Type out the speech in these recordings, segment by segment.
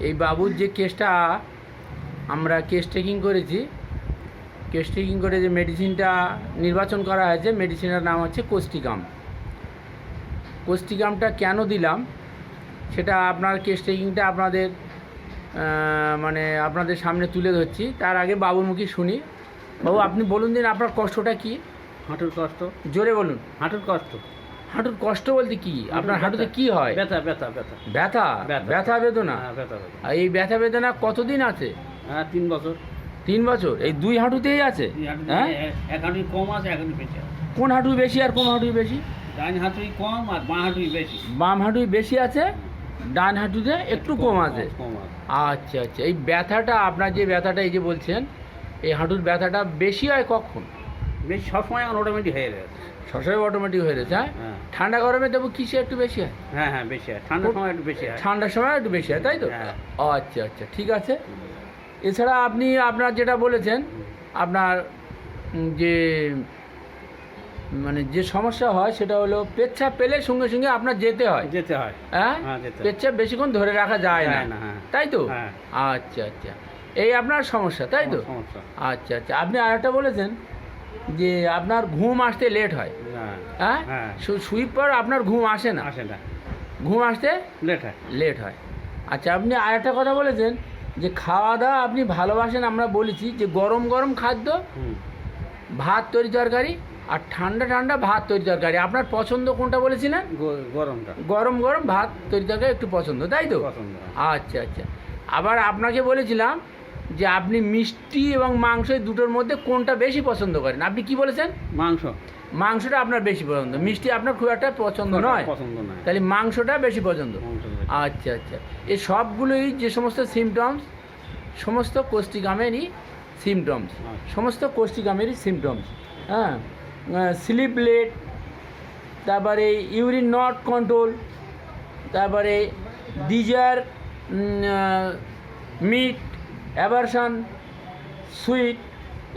এই বাবুর যে কেসটা আমরা কেস টেকিং করেছি, কেস টেকিং করে যে মেডিসিনটা নির্বাচন করা হয়েছে, মেডিসিনের নাম হচ্ছে কোস্টিকাম। কোস্টিকামটা কেন দিলাম সেটা আপনার কেস টেকিংটা আপনাদের মানে আপনাদের সামনে তুলে ধরছি। তার আগে বাবুর মুখে শুনি। বাবু, আপনি বলুন দিন আপনার কষ্টটা কি? হাঁটুর কষ্ট। জোরে বলুন। হাঁটুর কষ্ট। হাঁটুর কষ্ট বলতে কি? আপনার হাঁটুতে কি হয়? ব্যথা ব্যথা ব্যথা ব্যথা ব্যথা বেদনা? হ্যাঁ, ব্যথা ব্যথা। আর এই ব্যথা বেদনা কতদিন আছে? হ্যাঁ, 3 বছর। 3 বছর এই দুই হাঁটুতেই আছে? হ্যাঁ, এক হাঁটুই কম আছে, এক হাঁটুই বেশি আছে। কোন হাঁটু বেশি আর কোন হাঁটুই বেশি? ডান হাঁটুই কম আর বাঁ হাঁটুই বেশি। বাম হাঁটুই বেশি আছে, ডান হাঁটুতে একটু কম আছে। কম আছে। আচ্ছা আচ্ছা, এই ব্যথাটা আপনার যে ব্যথাটা এই যে বলছেন, এই হাঁটুর ব্যথাটা বেশি হয় কখন? বেশি সবসময় এখন অটোমেটিক হয়ে গেছে। সবসময় অটোমেটিক হয়ে গেছে? হ্যাঁ। হ্যাঁ ঠান্ডা গরমে দেবো কিসে একটু বেশি হয়? হ্যাঁ হ্যাঁ, বেশি হয়। ঠান্ডার সময় একটু বেশি হয়। ঠান্ডার সময় একটু বেশি হয়, তাই তো? হ্যাঁ। আচ্ছা আচ্ছা, ঠিক আছে। এছাড়া আপনি আপনার যেটা বলেছেন, আপনার যে মানে যে সমস্যা হয় সেটা হলো পেচ্ছাপ পেলে সঙ্গে সঙ্গে আপনার যেতে হয়। যেতে হয়। হ্যাঁ, হ্যাঁ, যেতে হয়। পেচ্ছাপ বেশিক্ষণ ধরে রাখা যায় না, হ্যাঁ। তাই তো? হ্যাঁ। আচ্ছা আচ্ছা, এই আপনার সমস্যা, তাই তো? সমস্যা। আচ্ছা আচ্ছা, আপনি আরেকটা বলেছেন যে আপনার ঘুম আসতে লেট হয়। হ্যাঁ হ্যাঁ, হ্যাঁ। শুয়ে পর আপনার ঘুম আসে না, আসে না, ঘুম আসতে লেট হয়। লেট হয়। আচ্ছা, আপনি আরেকটা কথা বলেছেন যে খাওয়া দাওয়া আপনি ভালোবাসেন। আমরা বলেছি যে গরম গরম খাদ্য, হুম। ভাত তরি তরকারি, আর ঠান্ডা ঠান্ডা ভাত তরি তরকারি। আপনার পছন্দ কোনটা বলেছিলেন? গরমটা। গরম গরম ভাত তরি তরকারি একটু পছন্দ, তাই তো? পছন্দ। আচ্ছা আচ্ছা, আবার আপনাকে বলেছিলাম যে আপনি মিষ্টি এবং মাংস এই দুটোর মধ্যে কোনটা বেশি পছন্দ করেন? আপনি কি বলেছেন? মাংস। মাংসটা আপনার বেশি পছন্দ, মিষ্টি আপনার খুব একটা পছন্দ নয়। পছন্দ নয়। তাহলে মাংসটা বেশি পছন্দ। মাংস বেশি। আচ্ছা আচ্ছা, এই সবগুলোই যে সমস্ত সিমটমস, সমস্ত কোষ্ঠিকামেরই সিমটমস, সমস্ত কোষ্ঠিকামেরই সিমটমস। হ্যাঁ, স্লিপ লেট, তারপরে ইউরিন নট কন্ট্রোল, তারপরে ডিজায়ার মিট, অ্যাভারশন সুইট,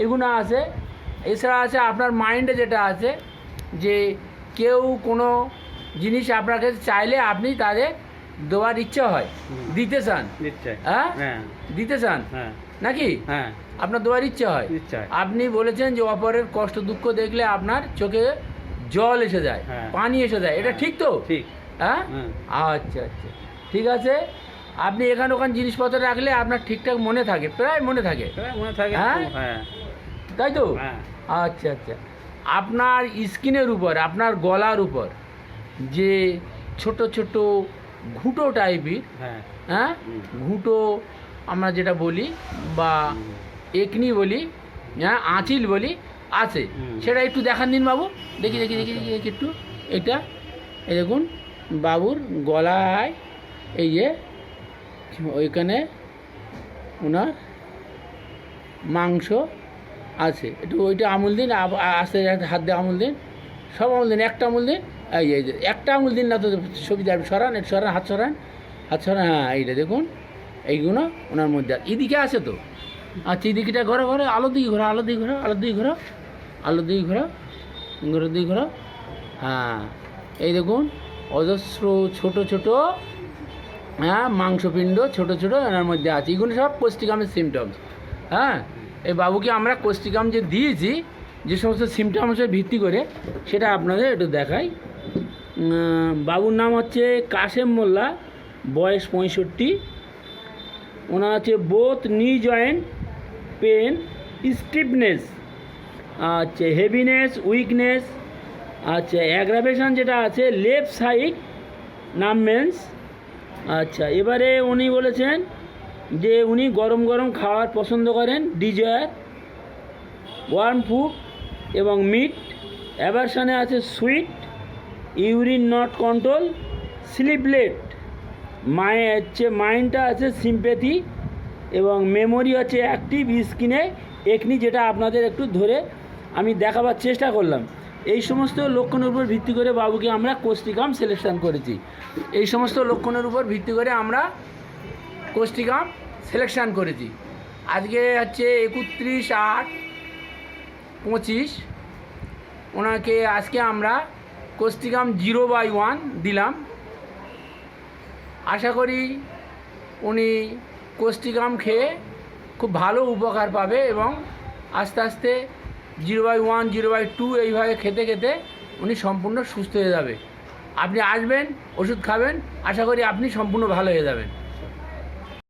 এগুলো আছে। এছাড়া আছে আপনার মাইন্ডে যেটা আছে যে কেউ কোনো জিনিস আপনার কাছে চাইলে আপনি তাদের দেওয়ার ইচ্ছা হয়, দিতে চান। দিচ্ছে। হ্যাঁ, হ্যাঁ। দিতে চান হ্যাঁ। নাকি? হ্যাঁ। আপনার দেওয়ার ইচ্ছা হয়। ইচ্ছা হয়। আপনি বলেছেন যে অপরের কষ্ট দুঃখ দেখলে আপনার চোখে জল এসে যায়, হ্যাঁ। পানি এসে যায়, এটা ঠিক তো? ঠিক। হ্যাঁ, হুম। আচ্ছা আচ্ছা, ঠিক আছে। আপনি এখানে ওখানে জিনিসপত্র রাখলে আপনার ঠিকঠাক মনে থাকে, প্রায় মনে থাকে, মনে থাকে। হ্যাঁ? হ্যাঁ। তাই তো? হ্যাঁ। আচ্ছা আচ্ছা, আপনার স্কিনের উপর, আপনার গলার উপর যে ছোট ছোট ঘুঁটো টাইপের, হ্যাঁ। হ্যাঁ, ঘুঁটো আমরা যেটা বলি বা একনি বলি, হ্যাঁ, আঁচিল বলি, আছে, সেটা একটু দেখান দিন বাবু। দেখি দেখি দেখি দেখি দেখি একটু এটা। এই দেখুন বাবুর গলায় এই যে ওইখানে ওনার মাংস আছে, একটু ওইটা আমুল দিন, আস্তে হাত দিয়ে আমুল দিন, সব আমুল দিন, একটা আমুল দিন, এই এই যে একটা আমুল দিন না তো ছবি যাবে, সরান, একটু সরান, হাত সরান, হাত সরান। হ্যাঁ, এইটা দেখুন, এইগুলো ওনার মধ্যে এদিকে আছে তো। আচ্ছা, এদিকেটা ঘোরা ঘোরা, আলো দিকে ঘোরা, আলো দিকে ঘোরা, আলো দিকে ঘোরা, আলো দিকে ঘোরা, ঘোরা দিকে ঘোরা। হ্যাঁ, এই দেখুন অজস্র ছোট ছোট, হ্যাঁ, মাংসপিণ্ড ছোট ছোট এনার মধ্যে আছে। এগুলো সব কোষ্ঠিকামের সিমটমস। হ্যাঁ, এই বাবুকে আমরা কোষ্ঠিকাম যে দিয়েছি, যে সমস্ত সিমটমসের ভিত্তি করে, সেটা আপনাদের একটু দেখাই। বাবুর নাম হচ্ছে কাশেম মোল্লা, বয়স 65। ওনার আছে বোথ নি জয়েন্ট পেন, স্টিফনেস, আচ্ছা, হেভিনেস, উইকনেস, আচ্ছা, অ্যাগ্রাভেশন যেটা আছে লেফট সাইড নামমেন্স। আচ্ছা, এবারে উনি বলেছেন যে উনি গরম গরম খাবার পছন্দ করেন, ডিজায়ার ওয়ার্ম ফুড এবং মিট। অ্যাভারশনে আছে সুইট, ইউরিন নট কন্ট্রোল, স্লিপলেট, মাইন্ডটা আছে সিম্প্যাথি, এবং মেমোরি হচ্ছে অ্যাক্টিভ, স্কিনে একনি, যেটা আপনাদের একটু ধরে আমি দেখাবার চেষ্টা করলাম। এই সমস্ত লক্ষণের উপর ভিত্তি করে বাবুকে আমরা কোষ্ঠিকাম সিলেকশন করেছি। এই সমস্ত লক্ষণের উপর ভিত্তি করে আমরা কোষ্ঠিকাম সিলেকশন করেছি। আজকে হচ্ছে 31/8/25। ওনাকে আজকে আমরা কোষ্ঠিকাম 0/1 দিলাম। আশা করি উনি কোষ্টিকাম খেয়ে খুব ভালো উপকার পাবে এবং আস্তে আস্তে 0/1 0/2 এইভাবে খেতে খেতে উনি সম্পূর্ণ সুস্থ হয়ে যাবে। আপনি আসবেন, ওষুধ খাবেন, আশা করি আপনি সম্পূর্ণ ভালো হয়ে যাবেন।